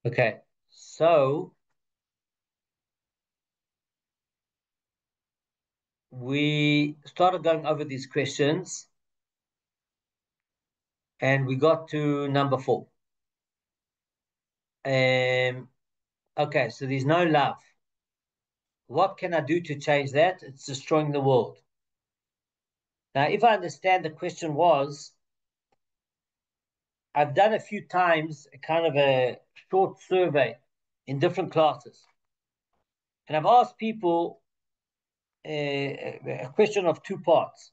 Okay, so we started going over these questions and we got to number 4. Um, okay, so there's no love. What can I do to change that? It's destroying the world. Now, if I understand the question was, I've done a few times a kind of a short survey in different classes, and I've asked people a question of 2 parts.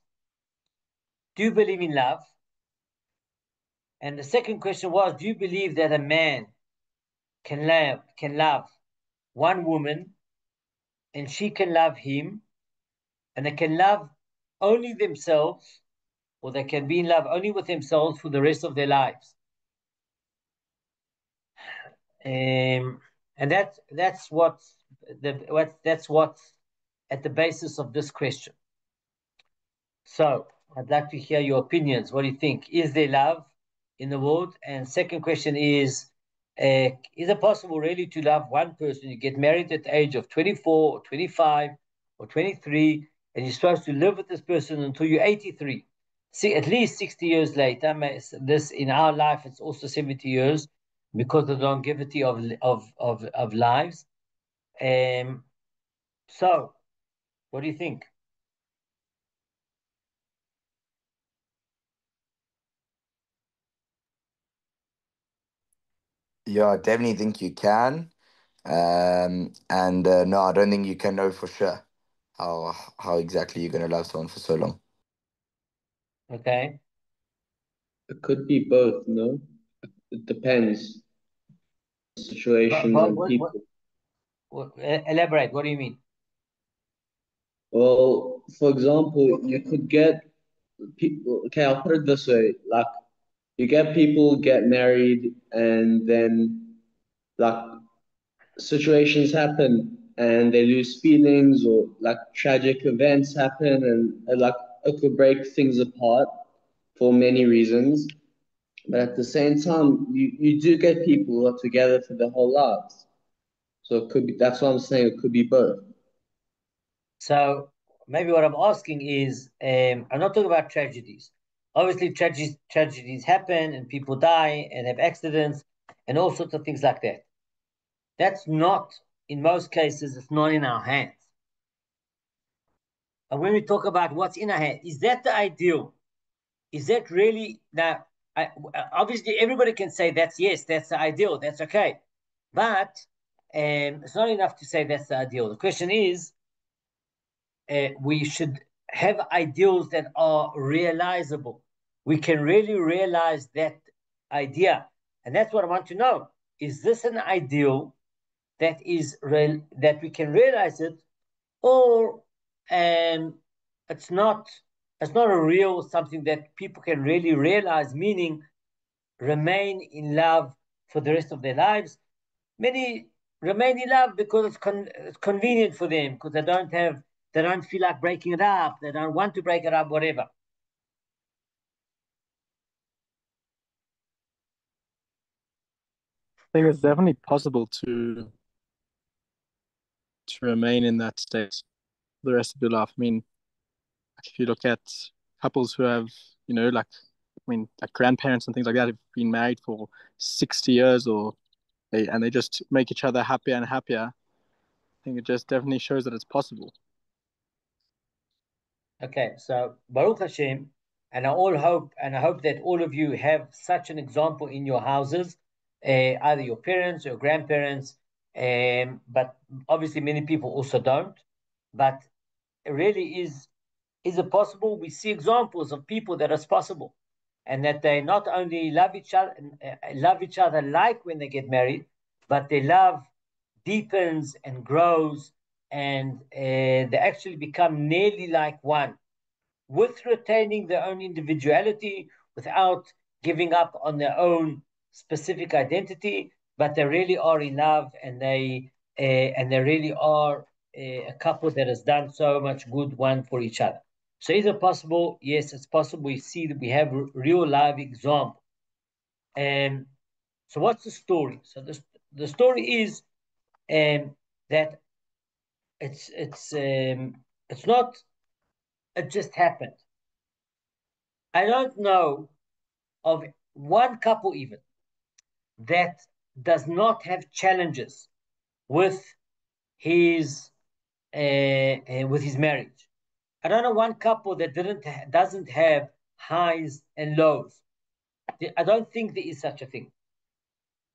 Do you believe in love? And the second question was, do you believe that a man can love one woman and she can love him and they can love only themselves or they can be in love only with themselves for the rest of their lives? And that's what's at the basis of this question. So I'd like to hear your opinions. What do you think? Is there love in the world? And second question is it possible really to love one person? You get married at the age of 24 or 25 or 23, and you're supposed to live with this person until you're 83. See, at least 60 years later, this in our life, it's also 70 years because of the longevity of lives. Um, so, what do you think? Yeah, I definitely think you can. And no, I don't think you can know for sure how exactly you're gonna love someone for so long. Okay. It could be both, no? It depends on But, situations but and people. elaborate. What do you mean? Well, for example, you could get people, okay, I'll put it this way, like you get people get married and then like situations happen and they lose feelings or like tragic events happen and like it could break things apart for many reasons. But at the same time, you do get people who are together for their whole lives. So it could be, that's what I'm saying, it could be both. So maybe what I'm asking is, I'm not talking about tragedies. Obviously, tragedies happen and people die and have accidents and all sorts of things like that. That's not, in most cases, it's not in our hands. And when we talk about what's in our hands, is that the ideal? Is that really now? Obviously, everybody can say that's yes, that's the ideal, that's okay, but it's not enough to say that's the ideal. The question is, we should have ideals that are realizable. We can really realize that idea, and that's what I want to know. Is this an ideal that is real, that we can realize it, or it's not? It's not a real something that people can really realize. Meaning, remain in love for the rest of their lives. Many remain in love because it's convenient for them because they don't feel like breaking it up, they don't want to break it up, whatever. I think it's definitely possible to remain in that state for the rest of your life. I mean, like if you look at couples who have, like like grandparents and things like that have been married for 60 years or they just make each other happier and happier. I think it just definitely shows that it's possible. Okay, so Baruch Hashem, and I hope that all of you have such an example in your houses, either your parents or grandparents, but obviously many people also don't. But it really is it possible? We see examples of people that it's possible, and that they not only love each other like when they get married, but their love deepens and grows, and they actually become nearly like one, with retaining their own individuality, without giving up on their own specific identity. But they really are in love, and they really are a couple that has done so much good one for each other. So is it possible? Yes, it's possible. We see that we have real live example. And so what's the story? So the story is that it's not, it just happened. I don't know of one couple even that does not have challenges with his marriage. I don't know one couple that doesn't have highs and lows. I don't think there is such a thing.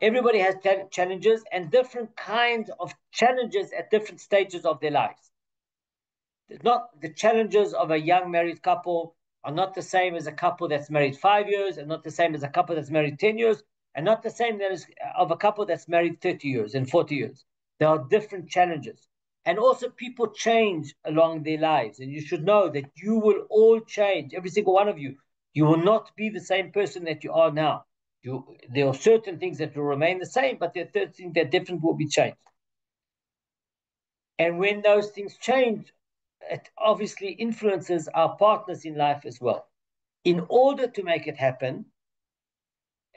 Everybody has challenges and different kinds of challenges at different stages of their lives. Not the challenges of a young married couple are not the same as a couple that's married 5 years, and not the same as a couple that's married 10 years, and not the same as of a couple that's married 30 years and 40 years. There are different challenges. And also people change along their lives. And you should know that you will all change, every single one of you. You will not be the same person that you are now. There are certain things that will remain the same, but there are certain things that different will be changed. And when those things change, it obviously influences our partners in life as well. In order to make it happen,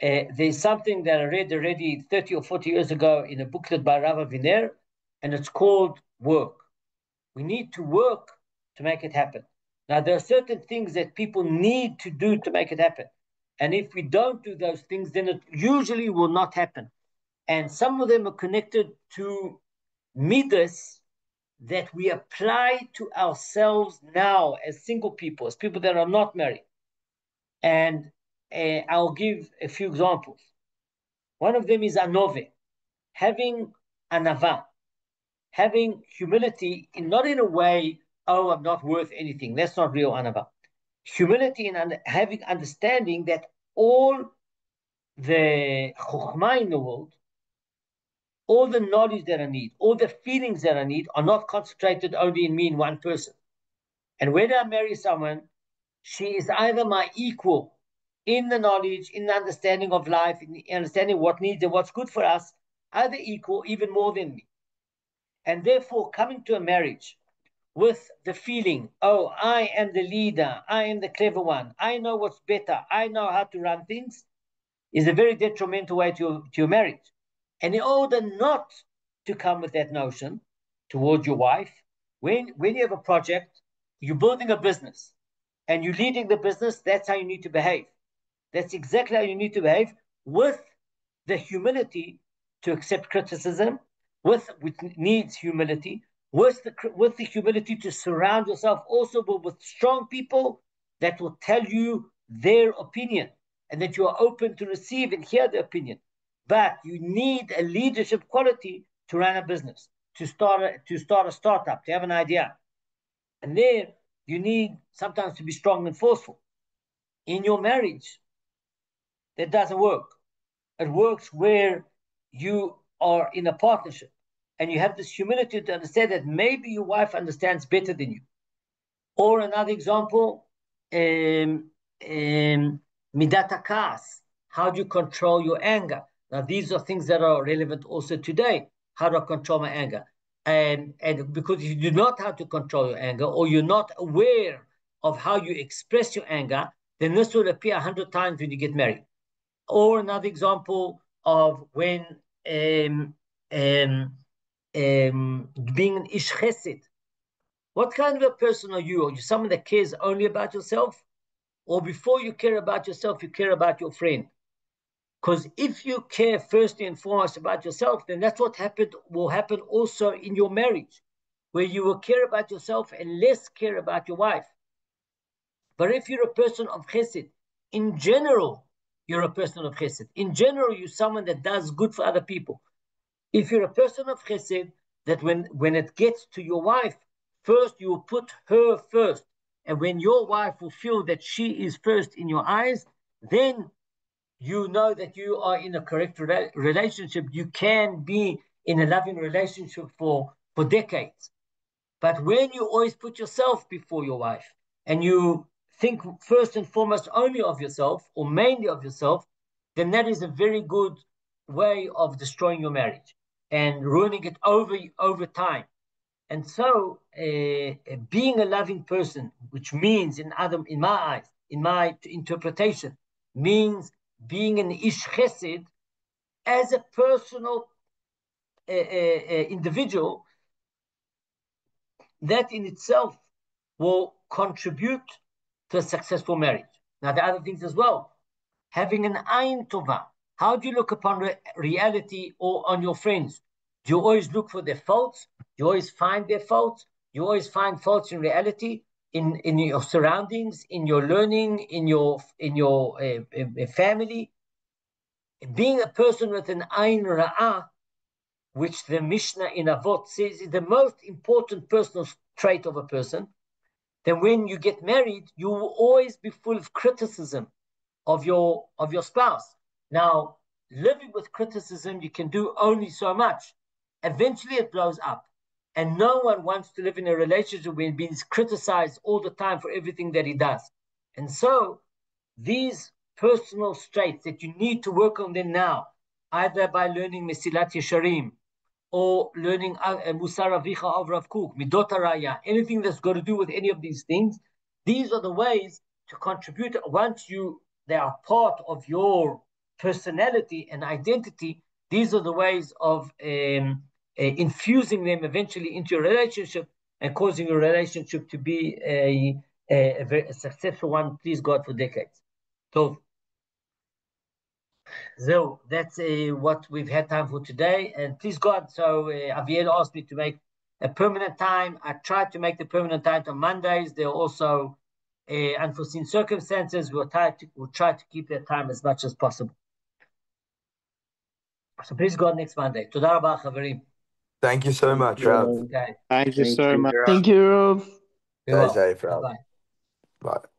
there's something that I read already 30 or 40 years ago in a booklet by Rabbi Rafi, and it's called work. We need to work to make it happen. Now, there are certain things that people need to do to make it happen. And if we don't do those things, then it usually will not happen. And some of them are connected to midas that we apply to ourselves now as single people, as people that are not married. And I'll give a few examples. One of them is anove, having anava, having humility, not in a way, oh, I'm not worth anything. That's not real anava. Humility and having understanding that all the chokhmah in the world, all the knowledge that I need, all the feelings that I need are not concentrated only in me, in one person. And when I marry someone, she is either my equal in the knowledge, in the understanding of life, in the understanding what needs and what's good for us, either equal, even more than me. And therefore, coming to a marriage with the feeling, oh, I am the leader, I am the clever one, I know what's better, I know how to run things, is a very detrimental way to your marriage. And in order not to come with that notion towards your wife, when you have a project, you're building a business, and you're leading the business, that's how you need to behave. That's exactly how you need to behave, with the humility to accept criticism, which needs humility, with the humility to surround yourself also with strong people that will tell you their opinion, and that you are open to receive and hear the opinion. But you need a leadership quality to run a business, to start a startup, to have an idea. And there you need sometimes to be strong and forceful. In your marriage, that doesn't work. It works where you are in a partnership and you have this humility to understand that maybe your wife understands better than you. Or another example, midat hakas. How do you control your anger? Now, these are things that are relevant also today. How do I control my anger? And because if you do not know how to control your anger, or you're not aware of how you express your anger, then this will appear 100 times when you get married. Or another example of when being an ish chesed. What kind of a person are you? Are you someone that cares only about yourself? Or before you care about yourself, you care about your friend? Because if you care firstly and foremost about yourself, then that's what will happen also in your marriage, where you will care about yourself and less care about your wife. But if you're a person of chesed, in general, you're a person of chesed. In general, you're someone that does good for other people. If you're a person of chesed, that when it gets to your wife, first you will put her first. And when your wife will feel that she is first in your eyes, then you know that you are in a correct relationship. You can be in a loving relationship for decades. But when you always put yourself before your wife and you think first and foremost only of yourself or mainly of yourself, then that is a very good way of destroying your marriage and ruining it over time. And so being a loving person, which means in my eyes, in my interpretation, means being an ish chesed as a personal individual, that in itself will contribute to a successful marriage. Now, there are other things as well. Having an ayin tova. How do you look upon reality or on your friends? Do you always look for their faults? Do you always find their faults? Do you always find faults in reality, in your surroundings, in your learning, in your family? Being a person with an ayin ra'ah, which the Mishnah in Avot says is the most important personal trait of a person, then when you get married, you will always be full of criticism of your spouse. Now, living with criticism, you can do only so much. Eventually it blows up. And no one wants to live in a relationship where he's being criticized all the time for everything that he does. And so these personal traits that you need to work on them now, either by learning Mesilat Yesharim, or learning Musar Avicha of Rav Kook, Midot Haraya, anything that's got to do with any of these things, these are the ways to contribute. Once they are part of your personality and identity, these are the ways of infusing them eventually into your relationship and causing your relationship to be a very successful one, please God, for decades. So that's what we've had time for today. And please God, so Aviel asked me to make a permanent time. I tried to make the permanent time on Mondays. There are also unforeseen circumstances. We'll try to keep that time as much as possible. So please God, next Monday. Toda rabah, chaverim. Thank you so much, Rav. Okay. Thank you so much. Thank you, Rav. You're welcome. Bye-bye. Bye.